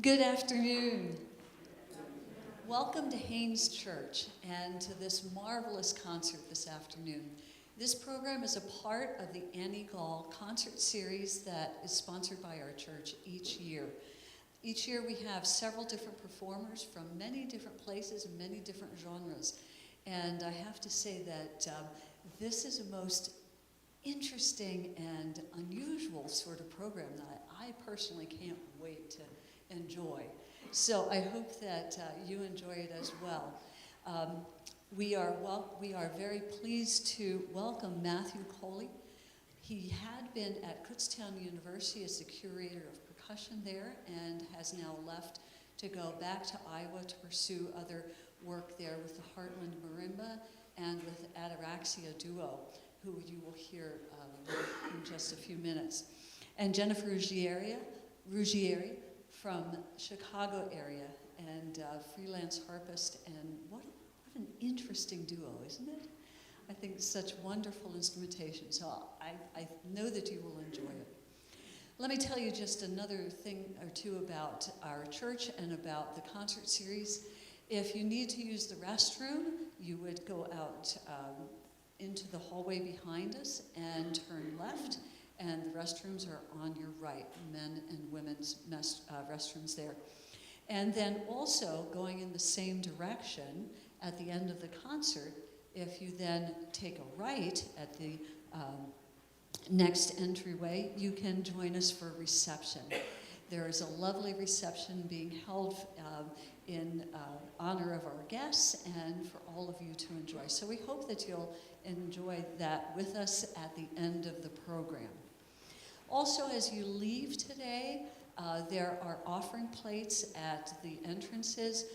Good afternoon. Welcome to Haynes Church and to this marvelous concert this afternoon. This program is a part of the Gaul concert series that is sponsored by our church each year. Each year we have several different performers from many different places and many different genres. And I have to say that this is a most interesting and unusual sort of program that I personally can't wait to enjoy. So I hope that you enjoy it as well. We are very pleased to welcome Matthew Coley. He had been at Kutztown University as the curator of percussion there and has now left to go back to Iowa to pursue other work there with the Heartland Marimba and with Ataraxia duo, who you will hear in just a few minutes. And Jennifer Ruggieri from Chicago area and freelance harpist, and what an interesting duo, isn't it? I think it's such wonderful instrumentation, so I know that you will enjoy it. Let me tell you just another thing or two about our church and about the concert series. If you need to use the restroom, you would go out into the hallway behind us and turn left, and the restrooms are on your right, men and women's restrooms there. And then also going in the same direction at the end of the concert, if you then take a right at the next entryway, you can join us for a reception. There is a lovely reception being held in honor of our guests and for all of you to enjoy. So we hope that you'll enjoy that with us at the end of the program. Also, as you leave today, there are offering plates at the entrances.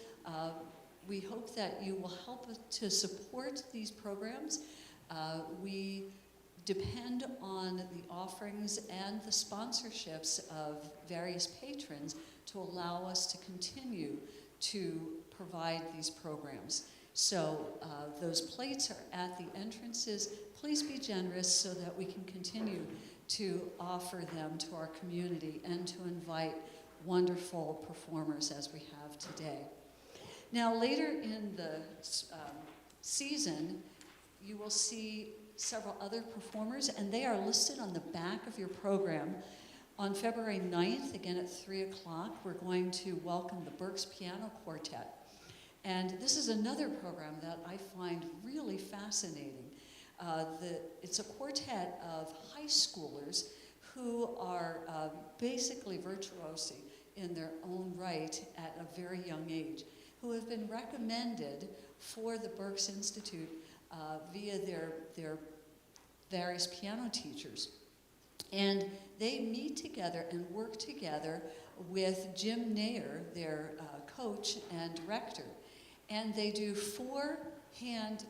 We hope that you will help to support these programs. We depend on the offerings and the sponsorships of various patrons to allow us to continue to provide these programs. So those plates are at the entrances. Please be generous so that we can continue to offer them to our community and to invite wonderful performers as we have today. Now, later in the season, you will see several other performers, and they are listed on the back of your program. On February 9th, again at 3 o'clock, we're going to welcome the Berks Piano Quartet. And this is another program that I find really fascinating. It's a quartet of high schoolers who are basically virtuosi in their own right at a very young age, who have been recommended for the Berks Institute via their various piano teachers. And they meet together and work together with Jim Nair, their coach and director. And they do 8-hand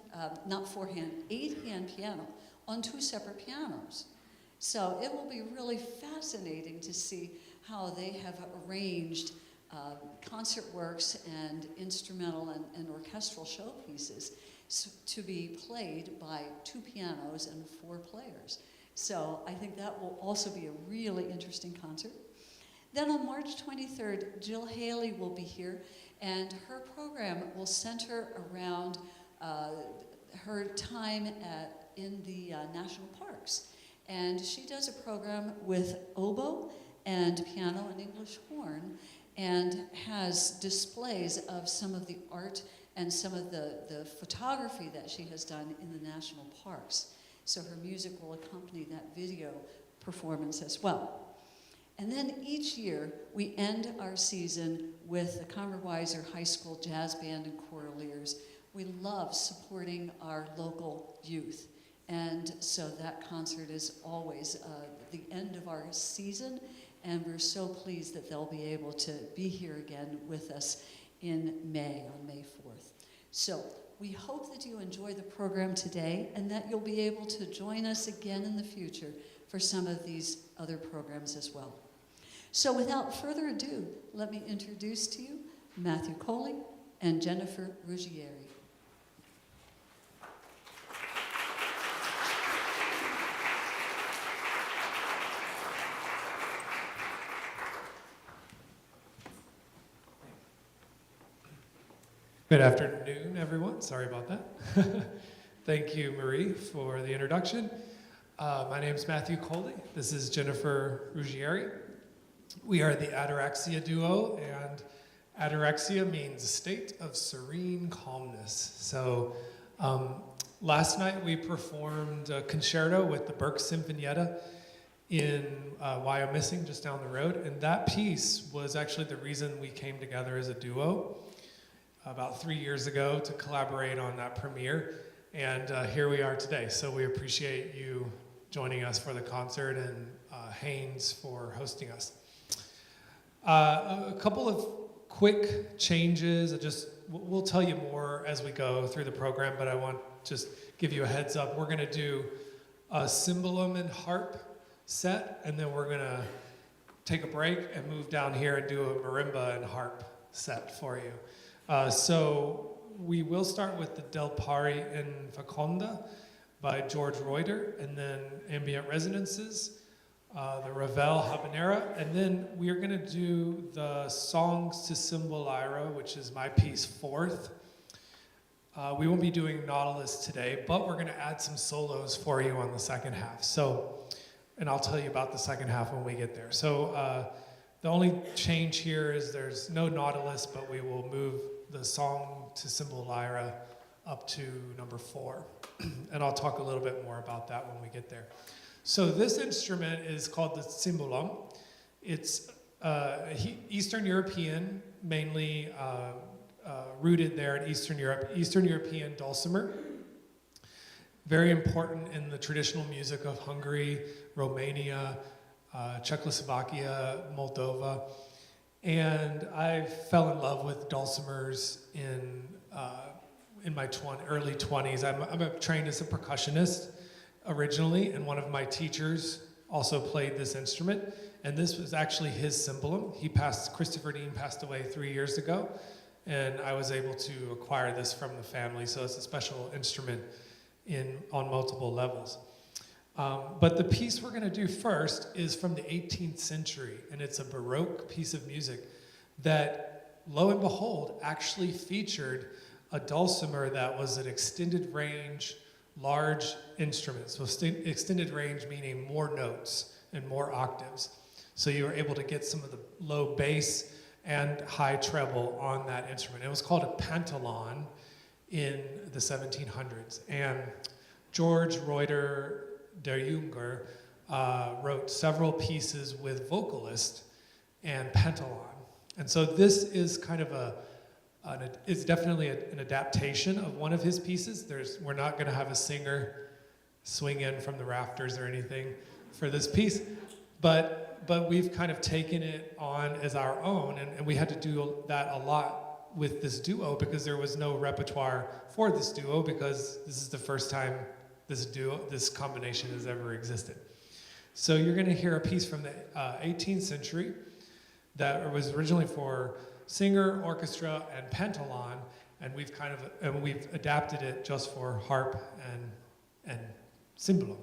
piano on 2 separate pianos. So it will be really fascinating to see how they have arranged concert works and instrumental and orchestral showpieces to be played by 2 pianos and 4 players. So I think that will also be a really interesting concert. Then on March 23rd, Jill Haley will be here, and her program will center around her time in the national parks. And she does a program with oboe and piano and English horn, and has displays of some of the art and some of the photography that she has done in the national parks. So her music will accompany that video performance as well. And then each year, we end our season with the Conroe-Weiser High School Jazz Band and Choraleers. We love supporting our local youth. And so that concert is always the end of our season, and we're so pleased that they'll be able to be here again with us in May, on May 4th. So we hope that you enjoy the program today and that you'll be able to join us again in the future for some of these other programs as well. So without further ado, let me introduce to you Matthew Coley and Jennifer Ruggieri. Good afternoon, everyone. Sorry about that. Thank you, Marie, for the introduction. My name is Matthew Coley. This is Jennifer Ruggieri. We are the Ataraxia duo, and Ataraxia means a state of serene calmness. So last night we performed a concerto with the Berks Sinfonietta in Wyomissing, just down the road, and that piece was actually the reason we came together as a duo about 3 years ago to collaborate on that premiere, and here we are today. So we appreciate you joining us for the concert, and Haynes for hosting us. A couple of quick changes. We'll tell you more as we go through the program, but I want to just give you a heads up. We're going to do a cymbalum and harp set, and then we're going to take a break and move down here and do a marimba and harp set for you. So we will start with the Del Pari in Faconda by George Reuter, and then Ambient Resonances, the Ravel Habanera, and then we are going to do the Songs to Cymbal Lyra, which is my piece, Fourth. We won't be doing Nautilus today, but we're going to add some solos for you on the second half. And I'll tell you about the second half when we get there. So the only change here is there's no Nautilus, but we will move the Song to Cymbal Lyra up to number 4. And I'll talk a little bit more about that when we get there. So this instrument is called the cymbalum. It's Eastern European, mainly rooted there in Eastern Europe, Eastern European dulcimer. Very important in the traditional music of Hungary, Romania, Czechoslovakia, Moldova. And I fell in love with dulcimers in my early 20s. I'm trained as a percussionist originally, and one of my teachers also played this instrument, and this was actually his cymbalum. Christopher Dean passed away 3 years ago, and I was able to acquire this from the family, so it's a special instrument on multiple levels. But the piece we're going to do first is from the 18th century, and it's a Baroque piece of music that, lo and behold, actually featured a dulcimer that was an extended range, large instrument. So extended range meaning more notes and more octaves. So you were able to get some of the low bass and high treble on that instrument. It was called a pantalon in the 1700s. And George Reuter der Junger wrote several pieces with vocalist and pentalon. And so this is kind of it's definitely an adaptation of one of his pieces. We're not going to have a singer swing in from the rafters or anything for this piece, but we've kind of taken it on as our own, and we had to do that a lot with this duo because there was no repertoire for this duo, because this is the first time this combination has ever existed. So you're going to hear a piece from the 18th century that was originally for singer, orchestra, and pentalon, and we've adapted it just for harp and cymbalum.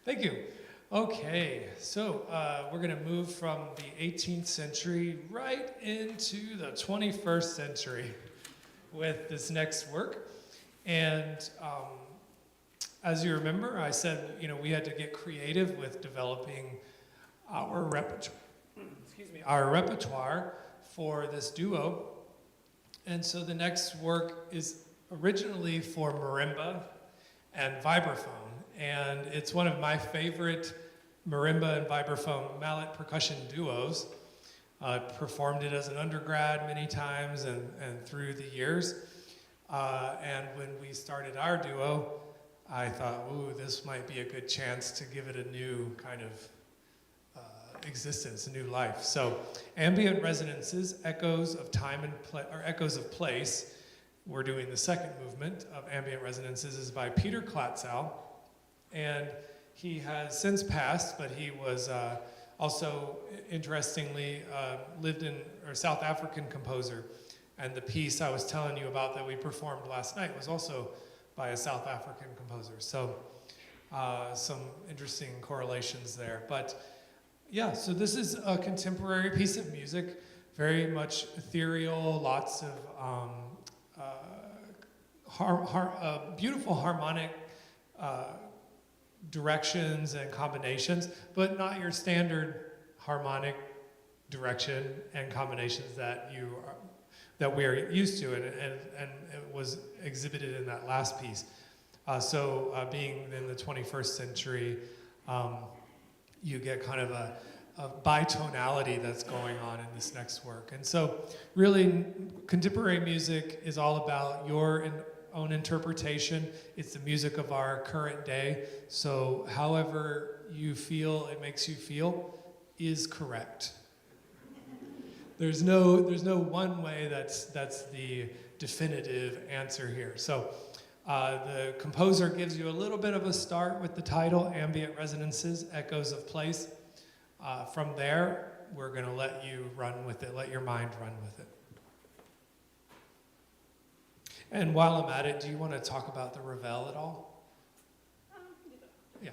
Thank you. Okay, so we're going to move from the 18th century right into the 21st century with this next work. And as you remember, I said, we had to get creative with developing our repertoire for this duo. And so the next work is originally for marimba and vibraphone. And it's one of my favorite marimba and vibraphone mallet percussion duos. Performed it as an undergrad many times and through the years. And when we started our duo, I thought, ooh, this might be a good chance to give it a new kind of existence, a new life. So, Ambient Resonances, Echoes of Time and Echoes of Place. We're doing the second movement of Ambient Resonances is by Peter Klatzow, and he has since passed, but he was also, interestingly, South African composer, and the piece I was telling you about that we performed last night was also by a South African composer. So, some interesting correlations there, but. Yeah, so this is a contemporary piece of music, very much ethereal, lots of beautiful harmonic directions and combinations, but not your standard harmonic direction and combinations that we are used to, and it was exhibited in that last piece. Being in the 21st century, you get kind of a bitonality that's going on in this next work. And so really, contemporary music is all about your own interpretation. It's the music of our current day. So however you feel it makes you feel is correct. There's no one way that's the definitive answer here. So the composer gives you a little bit of a start with the title, Ambient Resonances, Echoes of Place. From there, we're going to let you run with it, let your mind run with it. And while I'm at it, do you want to talk about the Ravel at all? Yeah.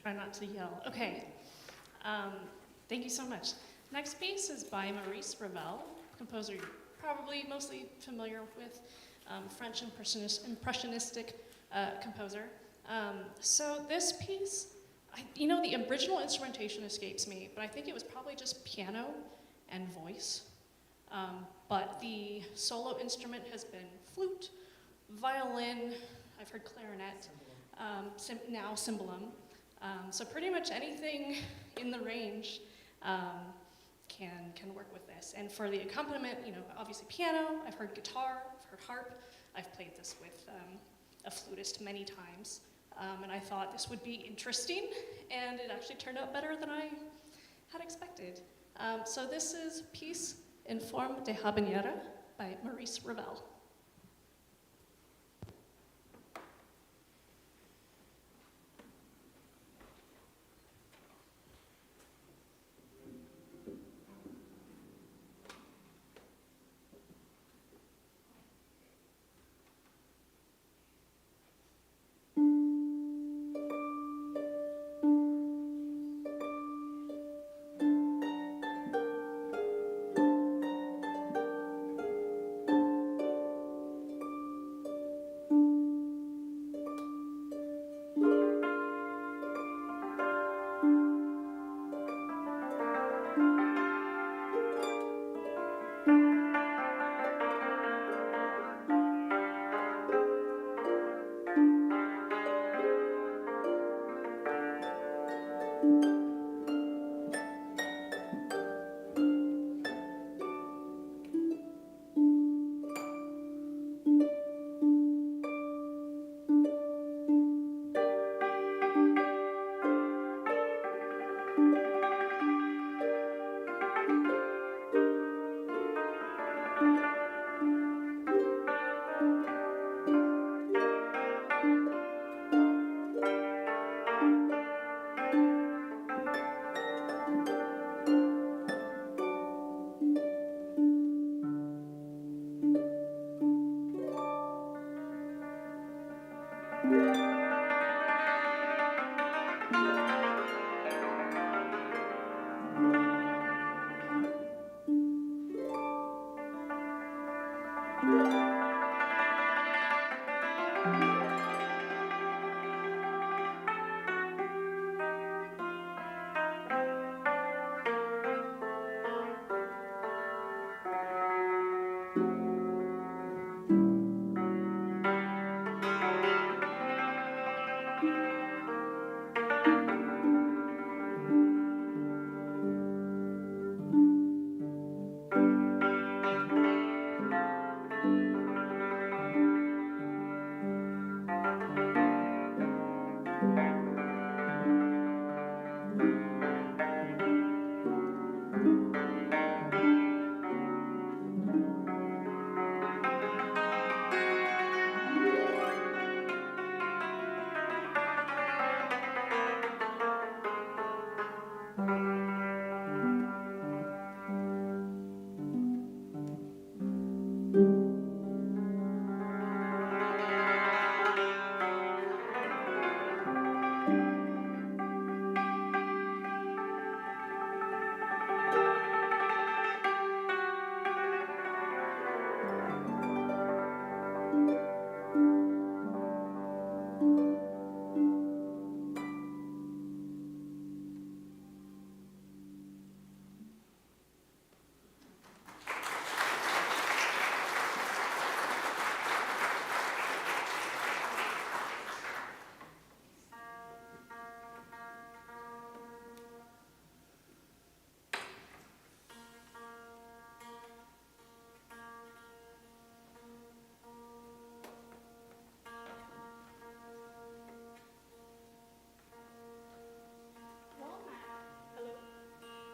Try not to yell. Okay. Thank you so much. Next piece is by Maurice Ravel, composer you're probably mostly familiar with, French impressionistic composer. So this piece the original instrumentation escapes me, but I think it was probably just piano and voice. But the solo instrument has been flute, violin, I've heard clarinet, now cymbalum. So pretty much anything in the range can work with this. And for the accompaniment, obviously piano, I've heard guitar, I've heard harp. I've played this with a flutist many times. And I thought this would be interesting, and it actually turned out better than I had expected. So this is Piece en Forme de Habanera by Maurice Ravel.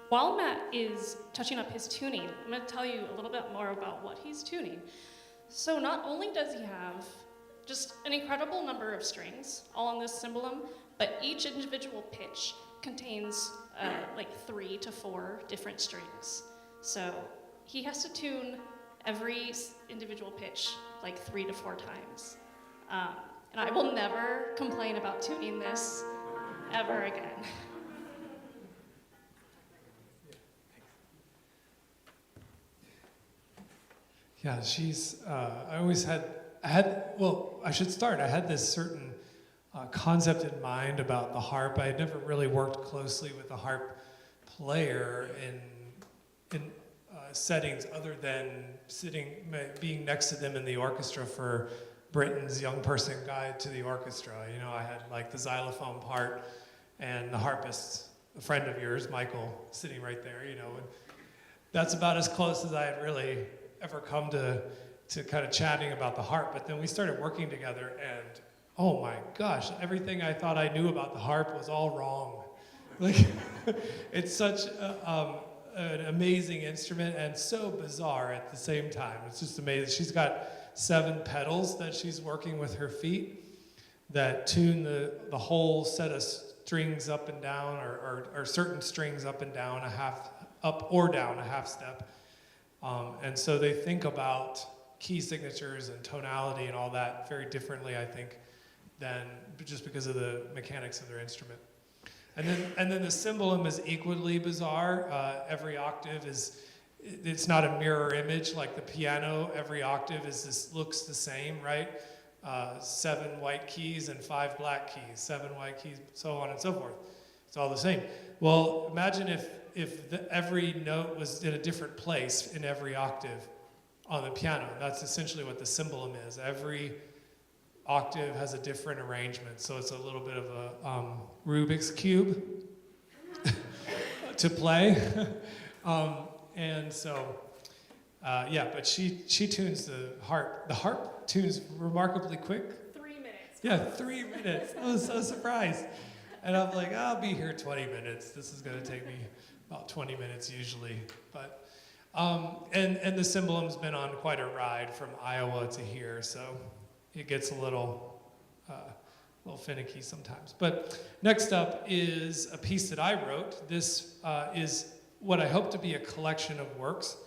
While Matt is touching up his tuning, I'm going to tell you a little bit more about what he's tuning. So not only does he have just an incredible number of strings, all on this cymbalum, but each individual pitch contains like 3 to 4 different strings. So he has to tune every individual pitch like 3 to 4 times. And I will never complain about tuning this ever again. Yeah, she's, I should start. I had this certain concept in mind about the harp. I had never really worked closely with a harp player in settings other than being next to them in the orchestra for Britain's Young Person Guide to the Orchestra. You know, I had like the xylophone part and the harpist, a friend of yours, Michael, sitting right there, you know, and that's about as close as I had really ever come to kind of chatting about the harp. But then we started working together, and oh my gosh, everything I thought I knew about the harp was all wrong. Like, it's such an amazing instrument and so bizarre at the same time. It's just amazing. She's got 7 pedals that she's working with her feet that tune the whole set of strings up and down, or certain strings up and down, up or down a half step. And so they think about key signatures and tonality and all that very differently, I think, than just because of the mechanics of their instrument. And then the cymbalum is equally bizarre. Every octave it's not a mirror image like the piano. Every octave looks the same, right? 7 white keys and 5 black keys, 7 white keys, so on and so forth. It's all the same. Well, imagine if every note was in a different place in every octave on the piano. That's essentially what the cymbalum is. Every octave has a different arrangement, so it's a little bit of a Rubik's Cube to play. And so, but she tunes the harp. The harp tunes remarkably quick. 3 minutes. Yeah, 3 minutes. I was so surprised. And I'm like, I'll be here 20 minutes. This is going to take me about 20 minutes usually. But and the cymbalum's been on quite a ride from Iowa to here, so it gets a little finicky sometimes. But next up is a piece that I wrote. This is what I hope to be a collection of works.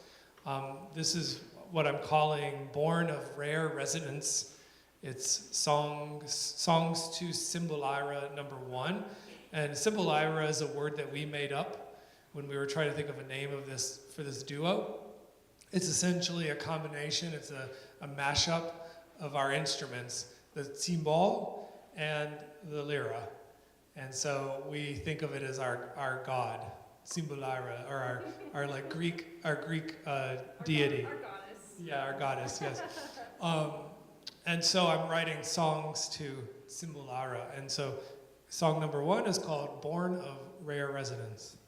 This is what I'm calling Born of Rare Resonance. It's Songs to Cymbalira number 1. And Cymbalira is a word that we made up when we were trying to think of a name for this duo. It's essentially a combination, it's a mashup of our instruments, the cymbal and the lyra. And so we think of it as our god, Cymbalira, or our Greek deity. Our goddess. Yeah, our goddess, yes. And so I'm writing songs to Cymbalira. And so song number 1 is called Born of Rare Resonance.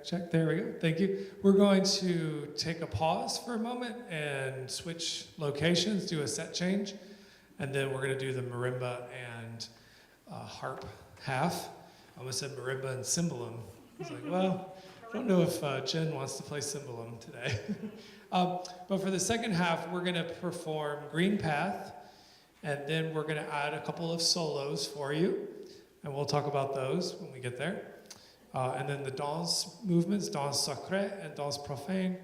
Check. There we go. Thank you. We're going to take a pause for a moment and switch locations, do a set change, and then we're going to do the marimba and harp half. I almost said marimba and cymbalum. I was like, well, I don't know if Jen wants to play cymbalum today. But for the second half, we're going to perform Green Path, and then we're going to add a couple of solos for you, and we'll talk about those when we get there. And then the dance movements, Danse Sacrée and Danse Profane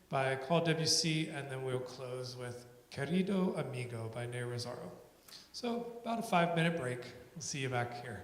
by Claude Debussy, and then we'll close with Querido Amigo by Ney Rosario. So about a 5-minute break. We'll see you back here.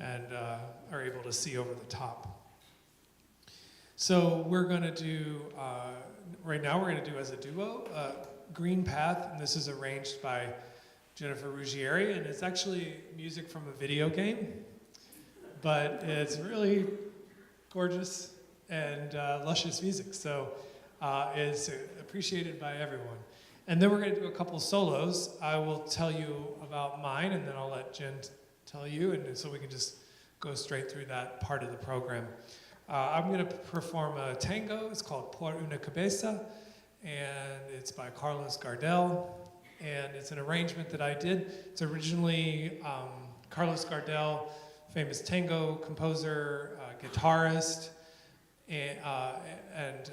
and are able to see over the top. So we're going to do, right now we're going to do as a duo, Green Path, and this is arranged by Jennifer Ruggieri, and it's actually music from a video game, but it's really gorgeous and luscious music, so it's appreciated by everyone. And then we're going to do a couple solos. I will tell you about mine, and then I'll let Jen tell you, and so we can just go straight through that part of the program. I'm going to perform a tango. It's called Por una Cabeza, and it's by Carlos Gardel, and it's an arrangement that I did. It's originally Carlos Gardel, famous tango composer, guitarist, and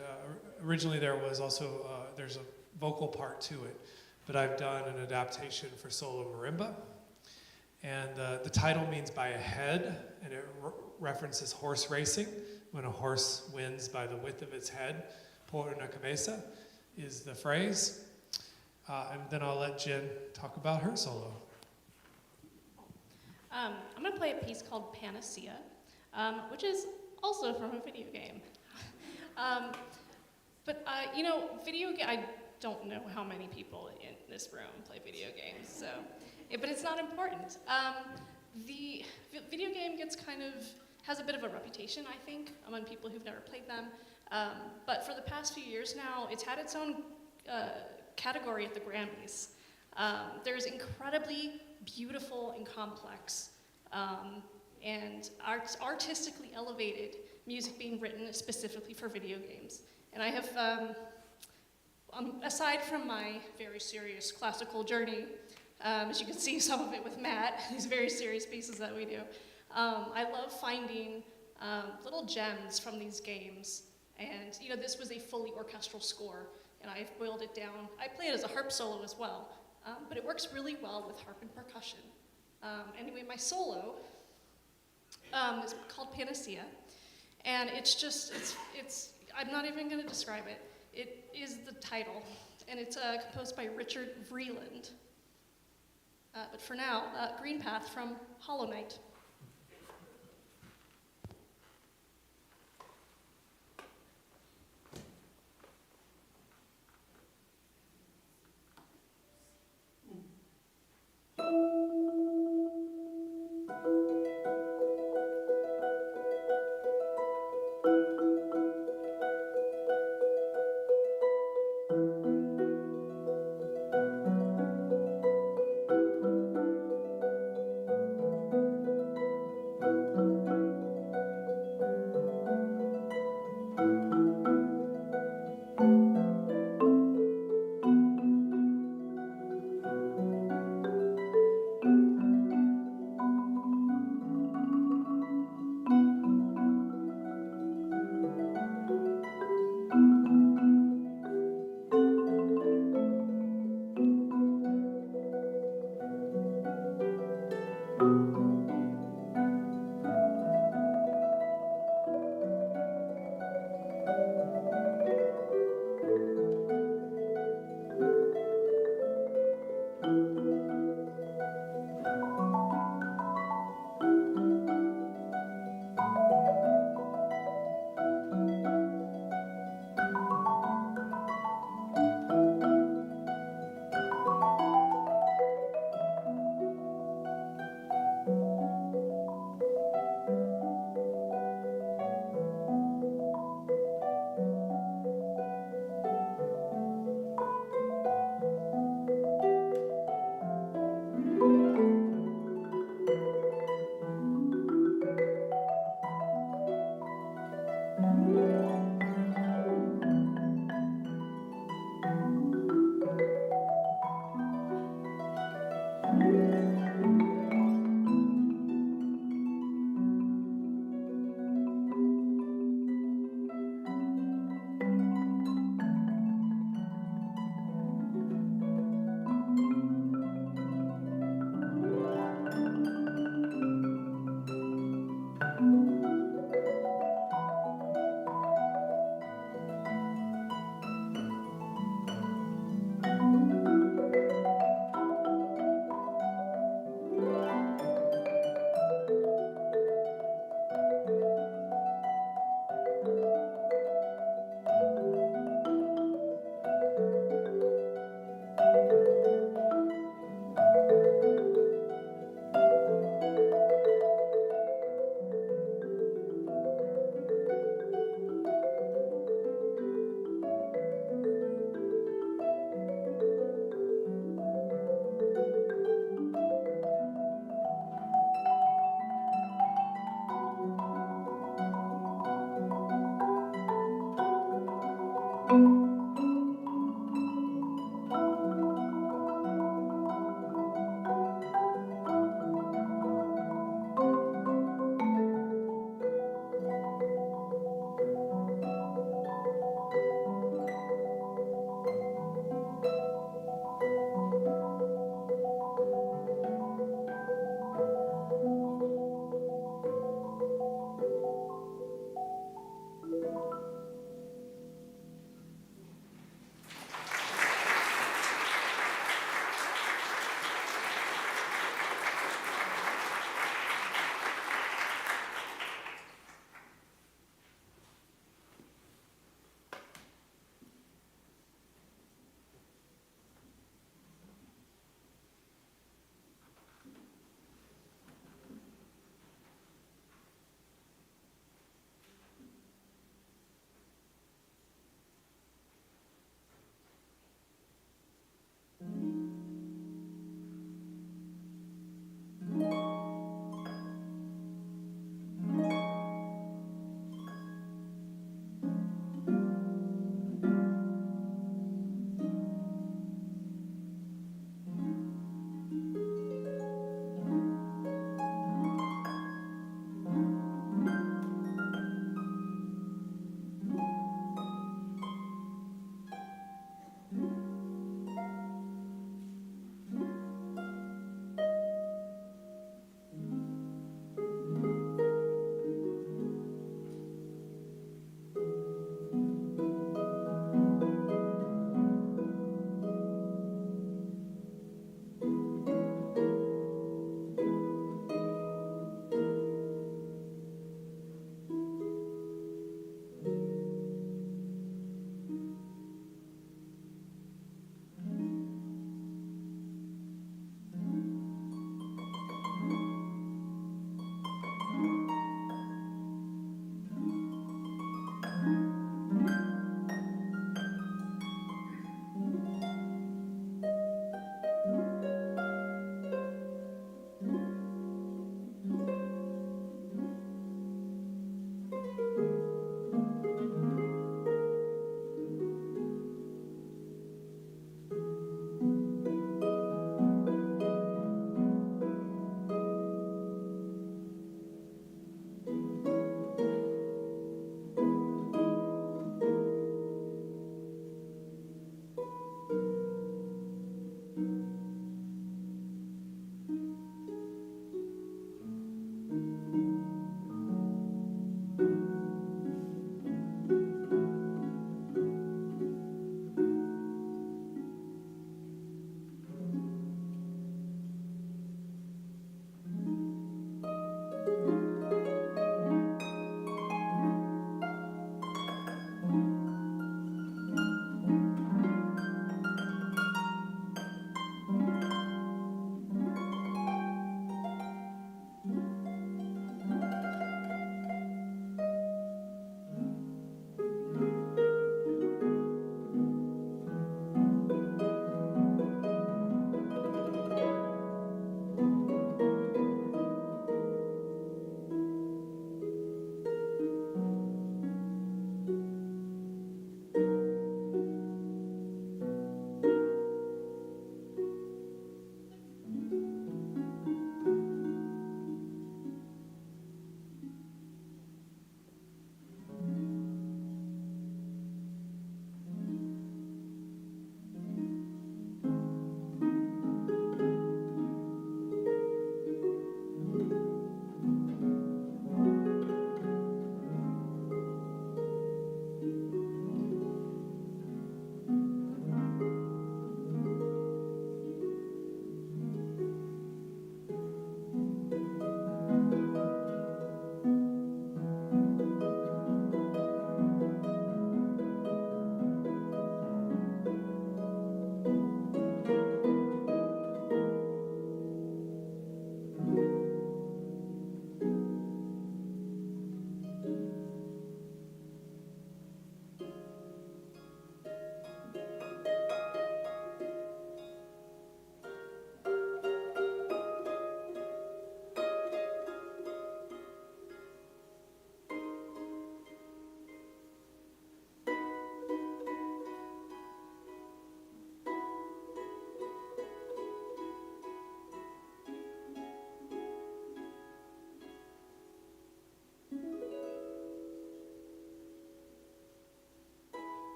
originally there was also, there's a vocal part to it, but I've done an adaptation for solo marimba. And the title means by a head, and it references horse racing, when a horse wins by the width of its head. Por una cabeza is the phrase. And then I'll let Jen talk about her solo. I'm going to play a piece called Panacea, which is also from a video game. I don't know how many people in this room play video games, so, but it's not important. The video game has a bit of a reputation, I think, among people who've never played them. But for the past few years now, it's had its own category at the Grammys. There's incredibly beautiful and complex and artistically elevated music being written specifically for video games. And I have, aside from my very serious classical journey, as you can see some of it with Matt, these very serious pieces that we do, I love finding little gems from these games. And this was a fully orchestral score, and I've boiled it down. I play it as a harp solo as well, but it works really well with harp and percussion. Anyway, my solo is called Panacea, and I'm not even going to describe it. It is the title, and it's composed by Richard Vreeland. But for now, Green Path from Hollow Knight.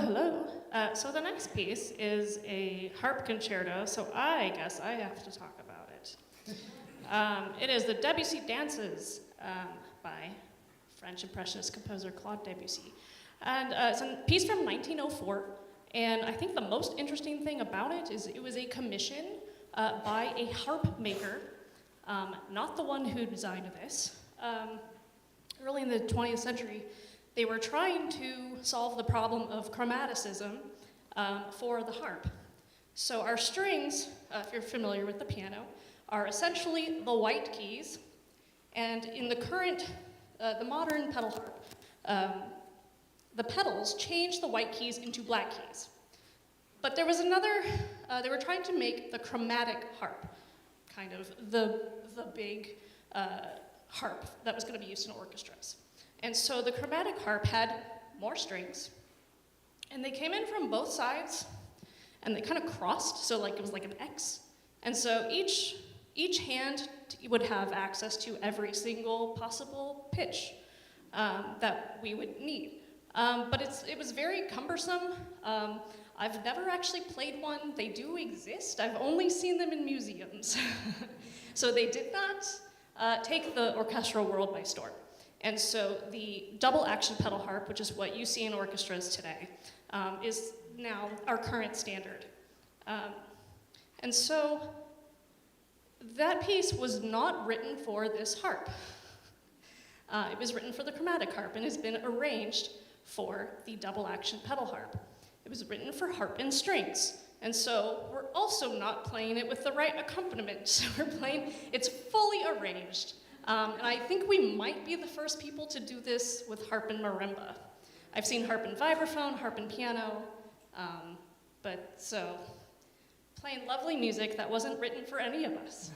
hello. So the next piece is a harp concerto, so I guess I have to talk about it. It is the Debussy Dances by French Impressionist composer Claude Debussy. And it's a piece from 1904, and I think the most interesting thing about it is it was a commission by a harp maker, not the one who designed this. Early in the 20th century, they were trying to solve the problem of chromaticism for the harp. So our strings, if you're familiar with the piano, are essentially the white keys, and in the current, the modern pedal harp, the pedals change the white keys into black keys. But there was another, they were trying to make the chromatic harp, kind of the big harp that was going to be used in orchestras. And so the chromatic harp had more strings, and they came in from both sides, and they kind of crossed, so like it was like an X. And so each hand would have access to every single possible pitch that we would need. But it was very cumbersome. I've never actually played one. They do exist. I've only seen them in museums. So they did not take the orchestral world by storm. And so the double action pedal harp, which is what you see in orchestras today, is now our current standard. And so that piece was not written for this harp. It was written for the chromatic harp and has been arranged for the double action pedal harp. It was written for harp and strings. And so we're also not playing it with the right accompaniment. So we're playing, it's fully arranged. And I think we might be the first people to do this with harp and marimba. I've seen harp and vibraphone, harp and piano, but so playing lovely music that wasn't written for any of us.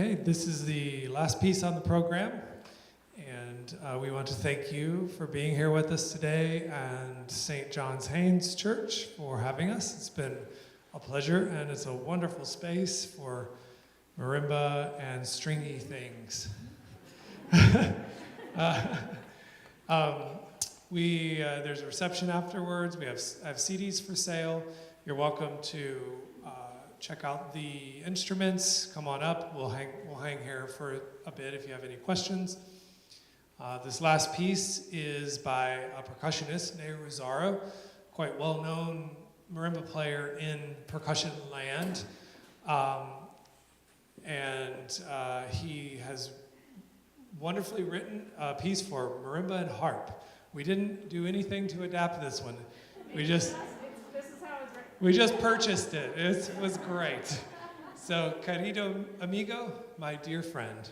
Okay, this is the last piece on the program, and we want to thank you for being here with us today and St. John's Haynes Church for having us. It's been a pleasure, and it's a wonderful space for marimba and stringy things. There's a reception afterwards. I have CDs for sale. You're welcome to check out the instruments. Come on up. We'll hang here for a bit if you have any questions. This last piece is by a percussionist, Ney Rosario, quite well-known marimba player in percussion land. He has wonderfully written a piece for marimba and harp. We didn't do anything to adapt this one. We just purchased it. It was great. So, querido amigo, my dear friend.